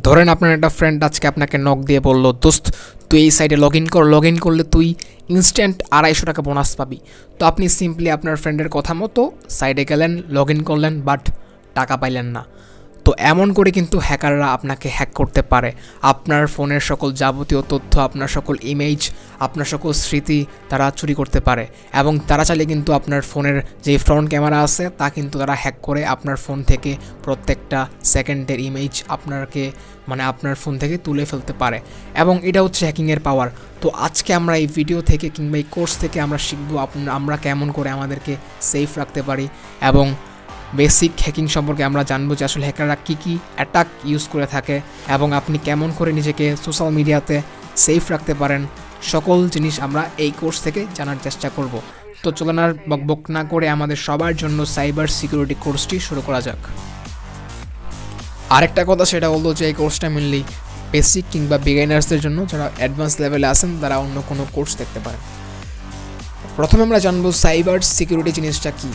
ধরেন আপনার একটা ফ্রেন্ড আজকে আপনাকে নক দিয়ে বলল, দোস্ত তুই এই সাইটে লগ ইন করলে তুই ইনস্ট্যান্ট 250 টাকা বোনাস পাবি। তো আপনি সিম্পলি আপনার ফ্রেন্ডের কথা মতো সাইটে গেলেন, লগ ইন করলেন, বাট টাকা পাইলেন না। তো এমন করে কিন্তু হ্যাকাররা আপনাকে হ্যাক করতে পারে। আপনার ফোনের সকল যাবতীয় তথ্য, আপনার সকল ইমেজ, আপনার সকল স্মৃতি তারা চুরি করতে পারে। এবং তারা চাইলে কিন্তু আপনার ফোনের যে ফ্রন্ট ক্যামেরা আছে তা কিন্তু তারা হ্যাক করে আপনার ফোন থেকে প্রত্যেকটা সেকেন্ডের ইমেজ আপনার ফোন থেকে তুলে ফেলতে পারে। এবং এটা হচ্ছে হ্যাকিংয়ের পাওয়ার। তো আজকে আমরা এই ভিডিও থেকে কিংবা এই কোর্স থেকে আমরা শিখবো আমরা কেমন করে আমাদেরকে সেফ রাখতে পারি, এবং বেসিক হ্যাকিং সম্পর্কে আমরা জানবো যে আসলে হ্যাকাররা কী অ্যাটাক ইউজ করে থাকে এবং আপনি কেমন করে নিজেকে সোশ্যাল মিডিয়াতে সেফ রাখতে পারেন। সকল জিনিস আমরা এই কোর্স থেকে জানার চেষ্টা করব। তো চলুন আর বকবক না করে আমাদের সবার জন্য সাইবার সিকিউরিটি কোর্সটি শুরু করা যাক। আরেকটা কথা সেটা হলো যে এই কোর্সটা মেনলি বেসিক কিংবা বিগিনার্সদের জন্য, যারা অ্যাডভান্স লেভেলে আছেন তারা অন্য কোনো কোর্স দেখতে পারেন। প্রথমে আমরা জানবো সাইবার সিকিউরিটি জিনিসটা কী।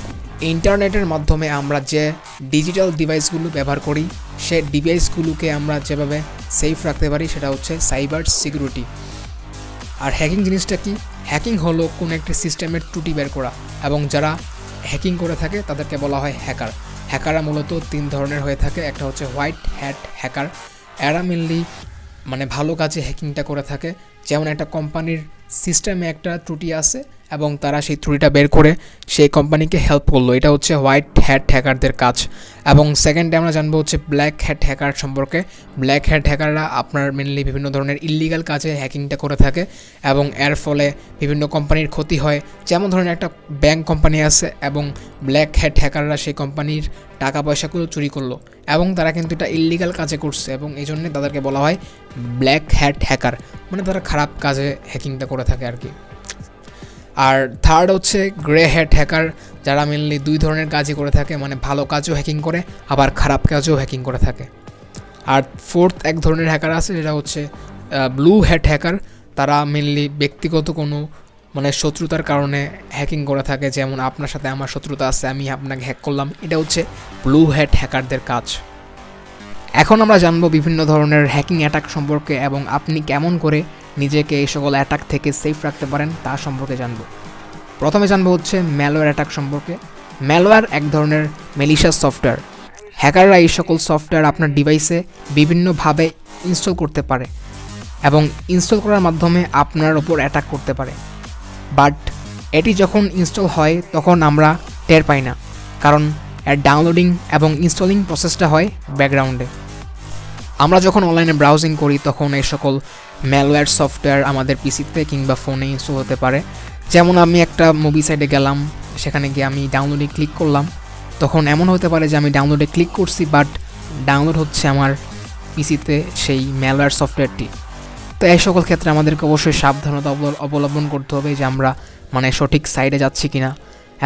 ইন্টারনেটের মাধ্যমে আমরা যে ডিজিটাল ডিভাইসগুলো ব্যবহার করি সে ডিভাইসগুলোকে আমরা যেভাবে সেফ রাখতে পারি সেটা হচ্ছে সাইবার সিকিউরিটি। আর হ্যাকিং জিনিসটা কি? হ্যাকিং হলো কোনো একটি সিস্টেমের ত্রুটি বের করা, এবং যারা হ্যাকিং করে থাকে তাদেরকে বলা হয় হ্যাকার। হ্যাকাররা মূলত 3 ধরনের হয়ে থাকে। একটা হচ্ছে হোয়াইট হ্যাট হ্যাকার। এরা মেনলি ভালো কাজে হ্যাকিংটা করে থাকে। যেমন একটা কোম্পানির সিস্টেমে একটা ত্রুটি আছে এবং তারা সেই ত্রুটিটা বের করে সেই কোম্পানিকে হেল্প করলো, এটা হচ্ছে হোয়াইট হ্যাট হ্যাকারদের কাজ। এবং সেকেন্ডে আমরা জানবো হচ্ছে ব্ল্যাক হ্যাট হ্যাকার সম্পর্কে। ব্ল্যাক হ্যাট হ্যাকাররা আপনার মেনলি বিভিন্ন ধরনের ইল্লিগাল কাজে হ্যাকিংটা করে থাকে এবং এর ফলে বিভিন্ন কোম্পানির ক্ষতি হয়। যেমন ধরেন একটা ব্যাংক কোম্পানি আছে এবং ব্ল্যাক হ্যাট হ্যাকাররা সেই কোম্পানির টাকা পয়সাগুলো চুরি করলো এবং তারা কিন্তু এটা ইল্লিগাল কাজে করছে এবং এই জন্যে তাদেরকে বলা হয় ব্ল্যাক হ্যাট হ্যাকার, তারা খারাপ কাজে হ্যাকিংটা করে থাকে আর কি। আর থার্ড হচ্ছে গ্রে হ্যাট হ্যাকার, যারা মেনলি 2 ধরনের কাজই করে থাকে, ভালো কাজও হ্যাকিং করে আবার খারাপ কাজও হ্যাকিং করে থাকে। আর ফোর্থ এক ধরনের হ্যাকার আছে যেটা হচ্ছে ব্লু হ্যাট হ্যাকার। তারা মেনলি ব্যক্তিগত কোনো শত্রুতার কারণে হ্যাকিং করে থাকে। যেমন আপনার সাথে আমার শত্রুতা আছে, আমি আপনাকে হ্যাক করলাম, এটা হচ্ছে ব্লু হ্যাট হ্যাকারদের কাজ। এখন আমরা জানবো বিভিন্ন ধরনের হ্যাকিং অ্যাটাক সম্পর্কে এবং আপনি কেমন করে নিজেকে এই সকল অ্যাটাক থেকে সেফ রাখতে পারেন তা সম্পর্কে জানবো। প্রথমে জানবো হচ্ছে ম্যালওয়্যার অ্যাটাক সম্পর্কে। ম্যালওয়্যার এক ধরনের ম্যালিশিয়াস সফটওয়্যার। হ্যাকাররা এই সকল সফটওয়্যার আপনার ডিভাইসে বিভিন্নভাবে ইনস্টল করতে পারে এবং ইনস্টল করার মাধ্যমে আপনার ওপর অ্যাটাক করতে পারে। বাট এটি যখন ইনস্টল হয় তখন আমরা টের পাই না, কারণ এর ডাউনলোডিং এবং ইনস্টলিং প্রসেসটা হয় ব্যাকগ্রাউন্ডে। আমরা যখন অনলাইনে ব্রাউজিং করি তখন এই সকল ম্যালওয়্যার সফটওয়্যার আমাদের পিসিতে কিংবা ফোনে ইনস্টল হতে পারে। যেমন আমি একটা মুভি সাইটে গেলাম, সেখানে গিয়ে আমি ডাউনলোডে ক্লিক করলাম, তখন এমন হতে পারে যে আমি ডাউনলোডে ক্লিক করছি বাট ডাউনলোড হচ্ছে আমার পিসিতে সেই ম্যালওয়্যার সফটওয়্যারটি। তো এই সকল ক্ষেত্রে আমাদেরকে অবশ্যই সাবধানতা অবলম্বন করতে হবে যে আমরা সঠিক সাইটে যাচ্ছি কিনা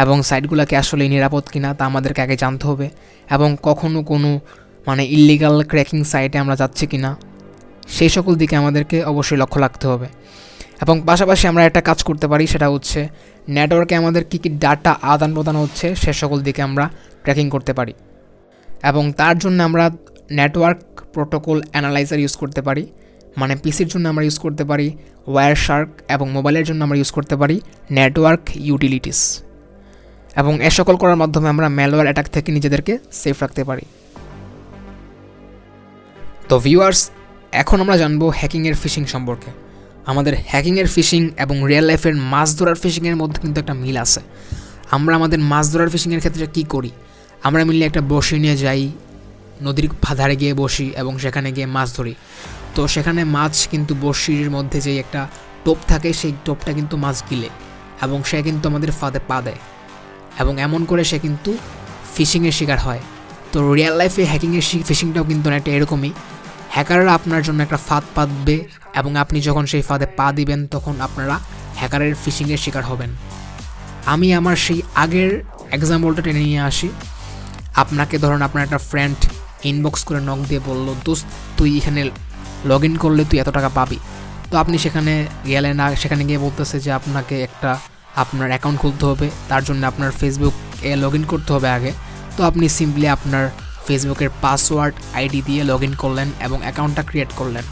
এবং সাইটগুলোকে আসলে নিরাপদ কিনা তা আমাদেরকে আগে জানতে হবে, এবং কখনও কোনো ইল্লিগাল ক্র্যাকিং সাইটে আমরা যাচ্ছি কিনা সেই সকল দিকে আমাদেরকে অবশ্যই লক্ষ্য রাখতে হবে। এবং পাশাপাশি আমরা একটা কাজ করতে পারি, সেটা হচ্ছে নেটওয়ার্কে আমাদের কী ডাটা আদান প্রদান হচ্ছে সে সকল দিকে আমরা ট্র্যাকিং করতে পারি। এবং তার জন্য আমরা নেটওয়ার্ক প্রোটোকল অ্যানালাইজার ইউজ করতে পারি। পিসির জন্য আমরা ইউজ করতে পারি ওয়্যার শার্ক এবং মোবাইলের জন্য আমরা ইউজ করতে পারি নেটওয়ার্ক ইউটিলিটিস। এবং এ সকল করার মাধ্যমে আমরা ম্যালওয়্যার অ্যাটাক থেকে নিজেদেরকে সেফ রাখতে পারি। তো ভিউয়ার্স, এখন আমরা জানবো হ্যাকিংয়ের ফিশিং সম্পর্কে। আমাদের হ্যাকিংয়ের ফিশিং এবং রিয়েল লাইফের মাছ ধরার ফিশিংয়ের মধ্যে কিন্তু একটা মিল আছে। আমরা আমাদের মাছ ধরার ফিশিংয়ের ক্ষেত্রে কী করি? আমরা মিলে একটা বড়শি নিয়ে যাই, নদীর ধারে গিয়ে বসি এবং সেখানে গিয়ে মাছ ধরি। তো সেখানে মাছ কিন্তু বড়শির মধ্যে যেই একটা টোপ থাকে সেই টোপটা কিন্তু মাছ গিলে এবং সে কিন্তু আমাদের ফাঁদে পা দেয় এবং এমন করে সে কিন্তু ফিশিংয়ের শিকার হয়। তো রিয়েল লাইফে হ্যাকিংয়ের ফিশিংটাও কিন্তু অনেকটা এরকমই। হ্যাকাররা আপনার জন্য একটা ফাঁদ পাতবে এবং আপনি যখন সেই ফাঁদে পা দিবেন তখন আপনারা হ্যাকারের ফিশিংয়ের শিকার হবেন। আমি আমার সেই আগের এক্সাম্পলটা টেনে নিয়ে আসি। আপনাকে ধরুন আপনার একটা ফ্রেন্ড ইনবক্স করে নক দিয়ে বললো, দোস্ত তুই এখানে লগ ইন করলে তুই এত টাকা পাবি। তো আপনি সেখানে গেলেন, সেখানে গিয়ে বলতেছে যে আপনাকে আপনার অ্যাকাউন্ট খুলতে হবে, তার জন্য আপনার ফেসবুকে লগ ইন করতে হবে আগে। তো আপনি সিম্পলি আপনার ফেসবুকের পাসওয়ার্ড আইডি দিয়ে লগ ইন করলেন এবং অ্যাকাউন্টটা ক্রিয়েট করলেন।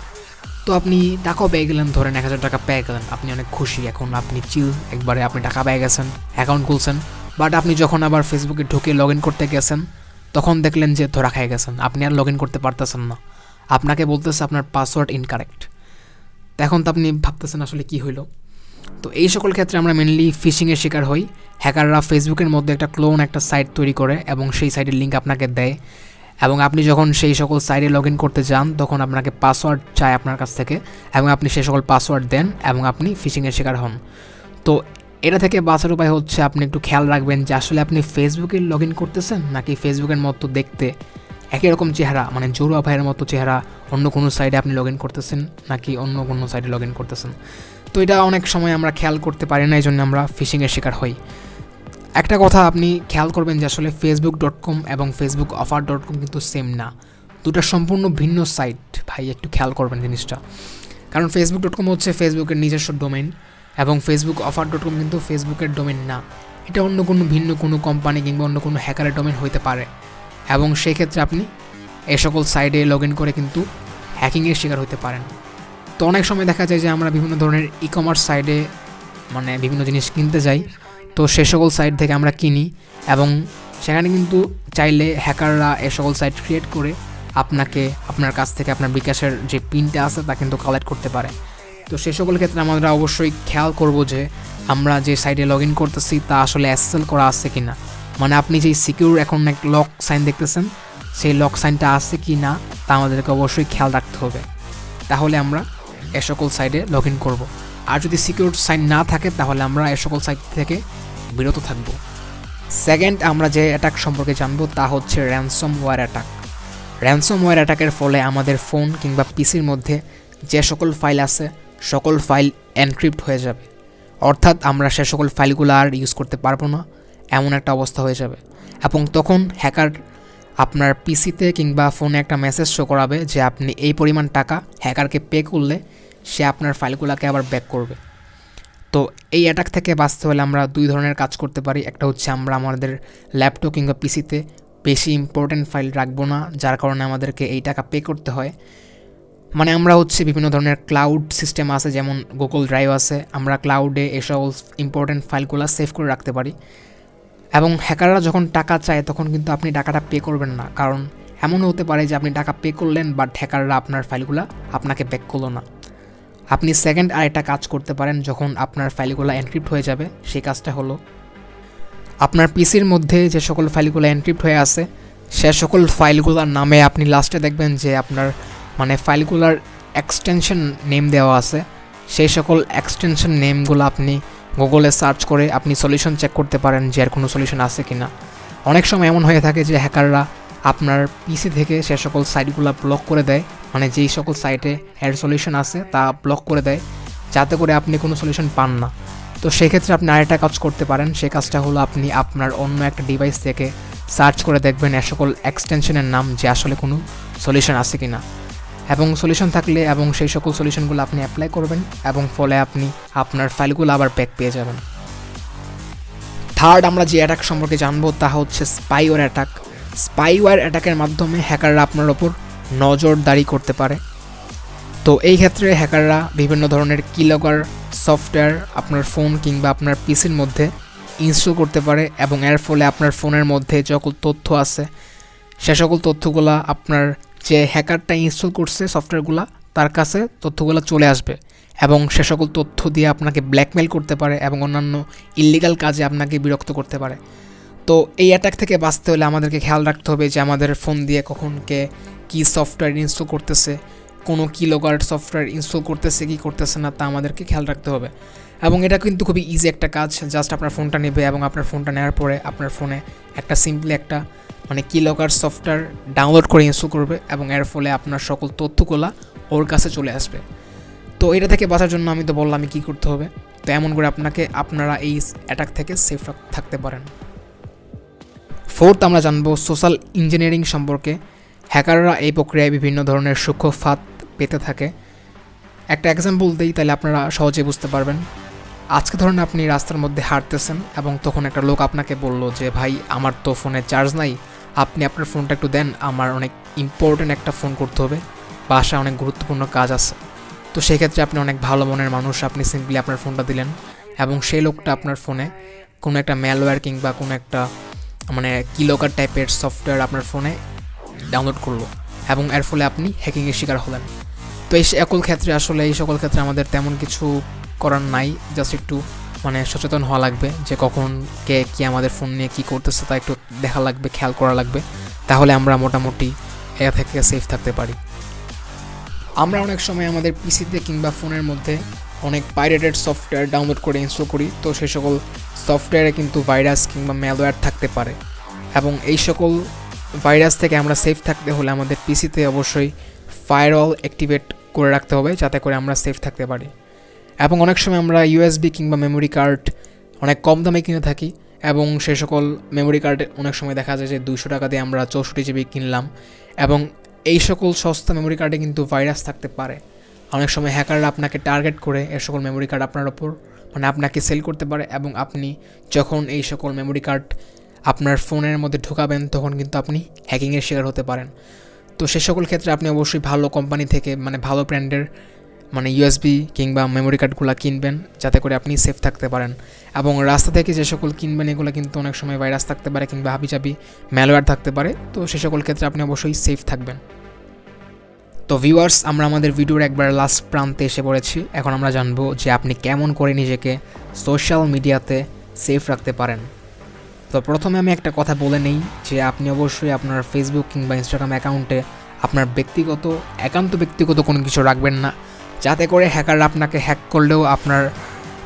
তো আপনি টাকাও পেয়ে গেলেন, ধরেন 1000 টাকা পেয়ে গেলেন, আপনি অনেক খুশি, এখন আপনি চিল, একবারে আপনি টাকা পেয়ে গেছেন, অ্যাকাউন্ট খুলছেন। বাট আপনি যখন আবার ফেসবুকে ঢুকে লগ ইন করতে গেছেন তখন দেখলেন যে ধরা খেয়ে গেছেন, আপনি আর লগ ইন করতে পারতেছেন না, আপনাকে বলতেছে আপনার পাসওয়ার্ড ইনকারেক্ট। তো এখন তো আপনি ভাবতেছেন আসলে কী হইলো। তো এই সকল ক্ষেত্রে আমরা মেনলি ফিশিংয়ের শিকার হই। হ্যাকাররা ফেসবুকের মধ্যে একটা ক্লোন একটা সাইট তৈরি করে এবং সেই সাইটের লিঙ্ক আপনাকে দেয়, এবং আপনি যখন সেই সকল সাইটে লগ ইন করতে যান তখন আপনাকে পাসওয়ার্ড চায় আপনার কাছ থেকে, এবং আপনি সেই সকল পাসওয়ার্ড দেন এবং আপনি ফিশিংয়ের শিকার হন। তো এটা থেকে বাঁচার উপায় হচ্ছে আপনি একটু খেয়াল রাখবেন যে আসলে আপনি ফেসবুকে লগ ইন করতেছেন নাকি ফেসবুকের মতো দেখতে একই রকম চেহারা, মানে জোড়া ভাইয়ের মতো চেহারা অন্য কোনো সাইটে আপনি লগ ইন করতেছেন নাকি অন্য কোনো সাইটে লগ ইন করতেছেন। তো এটা অনেক সময় আমরা খেয়াল করতে পারি না, এই জন্য আমরা ফিশিংয়ের শিকার হই। একটা কথা আপনি খেয়াল করবেন যে আসলে facebook.com এবং facebookoffer.com কিন্তু সেম না, দুটো সম্পূর্ণ ভিন্ন সাইট ভাই, একটু খেয়াল করবেন জিনিসটা। কারণ facebook.com হচ্ছে ফেসবুকের নিজস্ব ডোমেইন এবং facebookoffer.com কিন্তু ফেসবুকের ডোমেইন না, এটা অন্য কোনো ভিন্ন কোনো কোম্পানি কিংবা অন্য কোনো হ্যাকারের ডোমেইন হতে পারে, এবং সেই ক্ষেত্রে আপনি এই সকল সাইটে লগ ইন করে কিন্তু হ্যাকিংয়ের শিকার হতে পারেন। তো অনেক সময় দেখা যায় যে আমরা বিভিন্ন ধরনের ই কমার্স সাইটে মানে বিভিন্ন জিনিস কিনতে যাই, তো সে সকল সাইট থেকে আমরা কিনি এবং সেখানে কিন্তু চাইলে হ্যাকাররা এ সকল সাইট ক্রিয়েট করে আপনাকে আপনার কাছ থেকে আপনার বিকাশের যে পিনটা আছে তা কিন্তু কালেক্ট করতে পারে। তো সে সকল ক্ষেত্রে আমরা অবশ্যই খেয়াল করব যে আমরা যে সাইটে লগ ইন করতেছি তা আসলে এসএসএল করা আছে কি না, মানে আপনি যেই সিকিউর এখন এক লক সাইন দেখতেছেন সেই লক সাইনটা আছে কি না তা আমাদেরকে অবশ্যই খেয়াল রাখতে হবে, তাহলে আমরা এ সকল সাইটে লগ ইন করবো। আর যদি সিকিউর সাইন না থাকে তাহলে আমরা এ সকল সাইট থেকে বিরত থাকব। সেকেন্ড, আমরা যে অ্যাটাক সম্পর্কে জানবো তা হচ্ছে র্যানসমওয়্যার অ্যাটাক। র্যানসমওয়্যার অ্যাটাকের ফলে আমাদের ফোন কিংবা পিসির মধ্যে যে সকল ফাইল আছে সকল ফাইল এনক্রিপ্ট হয়ে যাবে, অর্থাৎ আমরা সে সকল ফাইলগুলো আর ইউজ করতে পারবো না, এমন একটা অবস্থা হয়ে যাবে। এবং তখন হ্যাকার আপনার পিসিতে কিংবা ফোনে একটা মেসেজ শো করাবে যে আপনি এই পরিমাণ টাকা হ্যাকারকে পে করলে সে আপনার ফাইলগুলোকে আবার ব্যাক করবে। তো এই অ্যাটাক থেকে বাঁচতে হলে আমরা দুই ধরনের কাজ করতে পারি। একটা হচ্ছে আমরা আমাদের ল্যাপটপ কিংবা পিসিতে বেশি ইম্পর্ট্যান্ট ফাইল রাখবো না, যার কারণে আমাদেরকে এই টাকা পে করতে হয়। মানে আমরা হচ্ছে বিভিন্ন ধরনের ক্লাউড সিস্টেম আছে, যেমন গুগল ড্রাইভ আছে, আমরা ক্লাউডে এসব ইম্পর্ট্যান্ট ফাইলগুলো সেভ করে রাখতে পারি। এবং হ্যাকাররা যখন টাকা চায় তখন কিন্তু আপনি টাকাটা পে করবেন না, কারণ এমনও হতে পারে যে আপনি টাকা পে করলেন বাট হ্যাকাররা আপনার ফাইলগুলো আপনাকে ব্যাক করলো না। আপনি সেকেন্ড আরেকটা কাজ করতে পারেন, যখন আপনার ফাইলগুলো এনক্রিপ্ট হয়ে যাবে সেই কাজটা হলো আপনার পিসির মধ্যে যে সকল ফাইলগুলো এনক্রিপ্ট হয়ে আছে সে সকল ফাইলগুলোর নামে আপনি লাস্টে দেখবেন যে আপনার মানে ফাইলগুলোর এক্সটেনশন নেম দেওয়া আছে, সেই সকল এক্সটেনশন নেমগুলো আপনি গুগলে সার্চ করে আপনি সলিউশন চেক করতে পারেন যে এর কোনো সলিউশন আছে কি না। অনেক সময় এমন হয়ে থাকে যে হ্যাকাররা আপনার পিসি থেকে সে সকল সাইটগুলো ব্লক করে দেয়, মানে যেই সকল সাইটে এর সলিউশন আছে তা ব্লক করে দেয় যাতে করে আপনি কোনো সলিউশন পান না। তো সেক্ষেত্রে আপনি আরেকটা কাজ করতে পারেন, সেই কাজটা হলো আপনি আপনার অন্য একটা ডিভাইস থেকে সার্চ করে দেখবেন এ সকল এক্সটেনশনের নাম যে আসলে কোনো সলিউশন আছে কি না, এবং সলিউশন থাকলে এবং সেই সকল সলিউশনগুলো আপনি অ্যাপ্লাই করবেন এবং ফলে আপনি আপনার ফাইলগুলো আবার ব্যাক পেয়ে যাবেন। থার্ড, আমরা যে অ্যাটাক সম্পর্কে জানবো তা হচ্ছে স্পাইওয়্যার অ্যাটাক। স্পাইওয়্যার অ্যাটাকের মাধ্যমে হ্যাকাররা আপনার ওপর নজরদারি করতে পারে। তো এই ক্ষেত্রে হ্যাকাররা বিভিন্ন ধরনের কিলগার সফটওয়্যার আপনার ফোন কিংবা আপনার পিসির মধ্যে ইনস্টল করতে পারে এবং এর ফলে আপনার ফোনের মধ্যে যে সকল তথ্য আছে সে সকল তথ্যগুলো আপনার যে হ্যাকারটা ইনস্টল করছে সফটওয়্যারগুলো তার কাছে তথ্যগুলো চলে আসবে এবং সে সকল তথ্য দিয়ে আপনাকে ব্ল্যাকমেল করতে পারে এবং অন্যান্য ইল্লিগাল কাজে আপনাকে বিরক্ত করতে পারে। তো এই অ্যাটাক থেকে বাঁচতে হলে আমাদেরকে খেয়াল রাখতে হবে যে আমাদের ফোন দিয়ে কখন কে কী সফটওয়্যার ইনস্টল করতেছে, কোনো কিলোগার্ড সফটওয়্যার ইনস্টল করতেছে কি করতেছে না তা আমাদেরকে খেয়াল রাখতে হবে। এবং এটা কিন্তু খুবই ইজি একটা কাজ, জাস্ট আপনার ফোনটা নেবে এবং আপনার ফোনটা নেওয়ার পরে আপনার ফোনে একটা সিম্পলি একটা মানে কিলগার্ড সফটওয়্যার ডাউনলোড করে ইনস্টল করবে এবং এর ফলে আপনার সকল তথ্যগুলো ওর কাছে চলে আসবে। তো এটা থেকে বাঁচার জন্য আমি তো বললাম কী করতে হবে, তো এমন করে আপনারা এই অ্যাটাক থেকে সেফ থাকতে পারেন। ফোর্থ, আমরা জানবো সোশ্যাল ইঞ্জিনিয়ারিং সম্পর্কে। হ্যাকাররা এই প্রক্রিয়ায় বিভিন্ন ধরনের সূক্ষ্ম ফাঁদ পেতে থাকে। একটা এক্সাম্পল দিই তাহলে আপনারা সহজে বুঝতে পারবেন। আজকে ধরুন আপনি রাস্তার মধ্যে হাঁটতেছেন এবং তখন একটা লোক আপনাকে বলল যে ভাই আমার তো ফোনে চার্জ নাই, আপনি আপনার ফোনটা একটু দেন, আমার অনেক ইম্পর্টেন্ট একটা ফোন করতে হবে, বাসায় অনেক গুরুত্বপূর্ণ কাজ আছে। তো সেক্ষেত্রে আপনি অনেক ভালো মনের মানুষ, আপনি সিম্পলি আপনার ফোনটা দিলেন এবং সেই লোকটা আপনার ফোনে কোনো একটা ম্যালওয়্যার কিংবা কোনো একটা মানে কিলকার টাইপের সফটওয়্যার আপনার ফোনে ডাউনলোড করলো এবং এর ফলে আপনি হ্যাকিংয়ের শিকার হলেন। তো এই সকল ক্ষেত্রে আমাদের তেমন কিছু করার নাই, জাস্ট একটু মানে সচেতন হওয়া লাগবে যে কখন কে কী আমাদের ফোন নিয়ে কী করতেছে তা একটু দেখা লাগবে, খেয়াল করা লাগবে, তাহলে আমরা মোটামুটি এ থেকে সেফ থাকতে পারি। আমরা অনেক সময় আমাদের পিসিতে কিংবা ফোনের মধ্যে অনেক পাইরেটেড সফটওয়্যার ডাউনলোড করে ইনস্টল করি, তো সেই সকল সফটওয়্যারে কিন্তু ভাইরাস কিংবা ম্যালওয়্যার থাকতে পারে এবং এই সকল ভাইরাস থেকে আমরা সেফ থাকতে হলে আমাদের পিসিতে অবশ্যই ফায়ারওয়াল অ্যাক্টিভেট করে রাখতে হবে, যাতে করে আমরা সেফ থাকতে পারি। এবং অনেক সময় আমরা ইউএসবি কিংবা মেমোরি কার্ড অনেক কম দামে কিনে থাকি এবং সেই সকল মেমোরি কার্ড অনেক সময় দেখা যায় যে 200 টাকা দিয়ে আমরা 64 জিবি কিনলাম এবং এই সকল সস্তা মেমোরি কার্ডে কিন্তু ভাইরাস থাকতে পারে। অনেক সময় হ্যাকাররা আপনাকে টার্গেট করে এই সকল মেমোরি কার্ড আপনার ওপর মানে আপনাকে সেল করতে পারে এবং আপনি যখন এই সকল মেমোরি কার্ড আপনার ফোনের মধ্যে ঢোকাবেন তখন কিন্তু আপনি হ্যাকিংয়ের শিকার হতে পারেন। তো সে সকল ক্ষেত্রে আপনি অবশ্যই ভালো কোম্পানি থেকে মানে ভালো ব্র্যান্ডের মানে ইউএসবি কিংবা মেমোরি কার্ডগুলো কিনবেন, যাতে করে আপনি সেফ থাকতে পারেন। এবং রাস্তা থেকে যে সকল কিনবেন এগুলো কিন্তু অনেক সময় ভাইরাস থাকতে পারে কিংবা হাবিজাবি ম্যালওয়্যার থাকতে পারে, তো সে সকল ক্ষেত্রে আপনি অবশ্যই সেফ থাকবেন। তো ভিউয়ার্স, আমরা আমাদের ভিডিওর একবার লাস্ট প্রান্তে এসে পড়েছি। এখন আমরা জানবো যে আপনি কেমন করে নিজেকে সোশ্যাল মিডিয়াতে সেফ রাখতে পারেন। তো প্রথমে আমি একটা কথা বলে নেই যে আপনি অবশ্যই আপনার ফেসবুক কিংবা ইনস্টাগ্রাম অ্যাকাউন্টে আপনার একান্ত ব্যক্তিগত কোনো কিছু রাখবেন না, যাতে করে হ্যাকাররা আপনাকে হ্যাক করলেও আপনার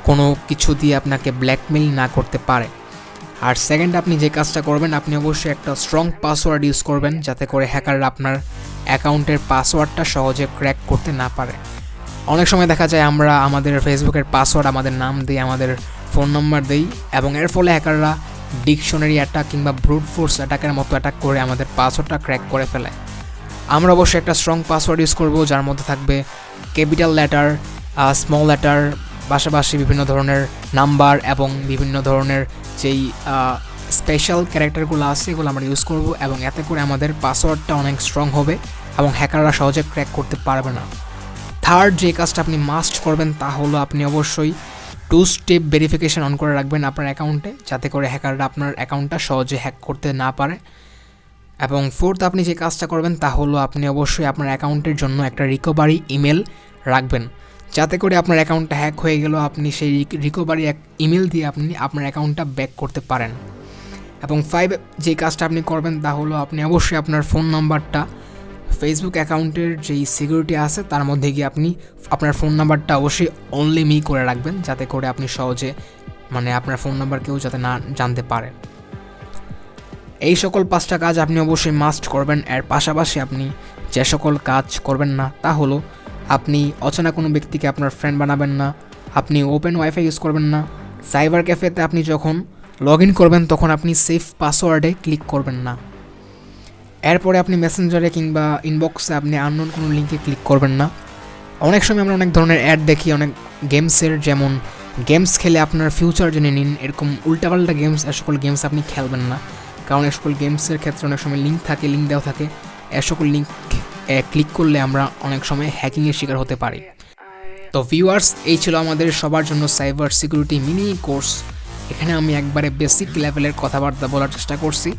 কোনো কিছু দিয়ে আপনাকে ব্ল্যাকমেইল না করতে পারে। আর সেকেন্ড, আপনি যে কাজটা করবেন আপনি অবশ্যই একটা স্ট্রং পাসওয়ার্ড ইউজ করবেন, যাতে করে হ্যাকাররা আপনার অ্যাকাউন্টের পাসওয়ার্ডটা সহজে ক্র্যাক করতে না পারে। অনেক সময় দেখা যায় আমরা আমাদের ফেসবুকের পাসওয়ার্ড আমাদের নাম দিই, আমাদের ফোন নাম্বার দিই এবং এর ফলে হ্যাকাররা ডিকশনারি অ্যাটাক কিংবা ব্রুট ফোর্স অ্যাটাকের মতো অ্যাটাক করে আমাদের পাসওয়ার্ডটা ক্র্যাক করে ফেলে। আমরা অবশ্যই একটা স্ট্রং পাসওয়ার্ড ইউজ করব, যার মধ্যে থাকবে ক্যাপিটাল লেটার, স্মল লেটার, পাশাপাশি বিভিন্ন ধরনের নাম্বার এবং বিভিন্ন ধরনের যেই স্পেশাল ক্যারেক্টারগুলো আছে এগুলো আমরা ইউজ করব এবং এতে করে আমাদের পাসওয়ার্ডটা অনেক স্ট্রং হবে এবং হ্যাকাররা সহজে ক্র্যাক করতে পারবে না। থার্ড যে কাজটা আপনি মাস্ট করবেন তা হলো আপনি অবশ্যই 2 স্টেপ ভেরিফিকেশন অন করে রাখবেন আপনার অ্যাকাউন্টে, যাতে করে হ্যাকাররা আপনার অ্যাকাউন্টটা সহজে হ্যাক করতে না পারে। এবং ফোর্থ আপনি যে কাজটা করবেন তা হলো আপনি অবশ্যই আপনার অ্যাকাউন্টের জন্য একটা রিকভারি ইমেল রাখবেন, যাতে করে আপনার অ্যাকাউন্টটা হ্যাক হয়ে গেলেও আপনি সেই রিকভারি ইমেল দিয়ে আপনি আপনার অ্যাকাউন্টটা ব্যাক করতে পারেন। এবং 5 যে কাজটা আপনি করবেন তা হলো আপনি অবশ্যই আপনার ফোন নাম্বারটা ফেসবুক অ্যাকাউন্টের যেই সিকিউরিটি আছে তার মধ্যে গিয়ে আপনি আপনার ফোন নাম্বারটা অবশ্যই অনলি মি করে রাখবেন, যাতে করে আপনি সহজে মানে আপনার ফোন নাম্বার কেউ যাতে না জানতে পারে। এই সকল 5টা কাজ আপনি অবশ্যই মাস্ট করবেন। এর পাশাপাশি আপনি যে সকল কাজ করবেন না তা হলো আপনি অচেনা কোনো ব্যক্তিকে আপনার ফ্রেন্ড বানাবেন না, আপনি ওপেন ওয়াইফাই ইউজ করবেন না, সাইবার ক্যাফেতে আপনি যখন লগ ইন করবেন তখন আপনি সেফ পাসওয়ার্ডে ক্লিক করবেন না, এরপরে আপনি মেসেঞ্জারে কিংবা ইনবক্সে আপনি আননোন কোনো লিঙ্কে ক্লিক করবেন না। অনেক সময় আমরা অনেক ধরনের অ্যাড দেখি অনেক গেমসের, যেমন গেমস খেলে আপনার ফিউচার জেনে নিন, এরকম উল্টাপাল্টা গেমস, এ সকল গেমস আপনি খেলবেন না, কারণ এ সকল গেমসের ক্ষেত্রে অনেক সময় লিঙ্ক দেওয়া থাকে, এ সকল লিঙ্ক ক্লিক করলে আমরা অনেক সময় হ্যাকিংয়ের শিকার হতে পারি। তো ভিউয়ার্স, এই ছিল আমাদের সবার জন্য সাইবার সিকিউরিটি মিনি কোর্স। এখানে আমি একবারে বেসিক লেভেলের কথাবার্তা বলার চেষ্টা করছি।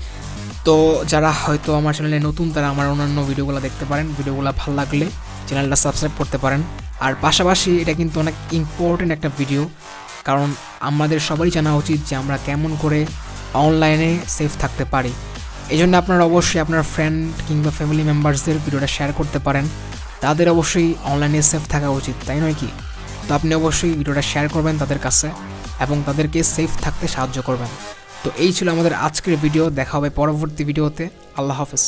তো যারা হয়তো আমার চ্যানেলে নতুন তারা আমার অন্যান্য ভিডিওগুলো দেখতে পারেন, ভিডিওগুলো ভালো লাগলে চ্যানেলটা সাবস্ক্রাইব করতে পারেন। আর পাশাপাশি এটা কিন্তু অনেক ইম্পর্টেন্ট একটা ভিডিও, কারণ আমাদের সবারই জানা উচিত যে আমরা কেমন করে অনলাইনে সেফ থাকতে পারি। এই জন্য আপনারা অবশ্যই আপনার ফ্রেন্ড কিংবা ফ্যামিলি মেম্বার্সদের ভিডিওটা শেয়ার করতে পারেন, তাদের অবশ্যই অনলাইনে সেফ থাকা উচিত, তাই নয় কি? তো আপনি অবশ্যই ভিডিওটা শেয়ার করবেন তাদের কাছে এবং তাদেরকে সেফ থাকতে সাহায্য করবেন। তো এই ছিল আমাদের আজকের ভিডিও, দেখা হবে পরবর্তী ভিডিওতে। আল্লাহ হাফেজ।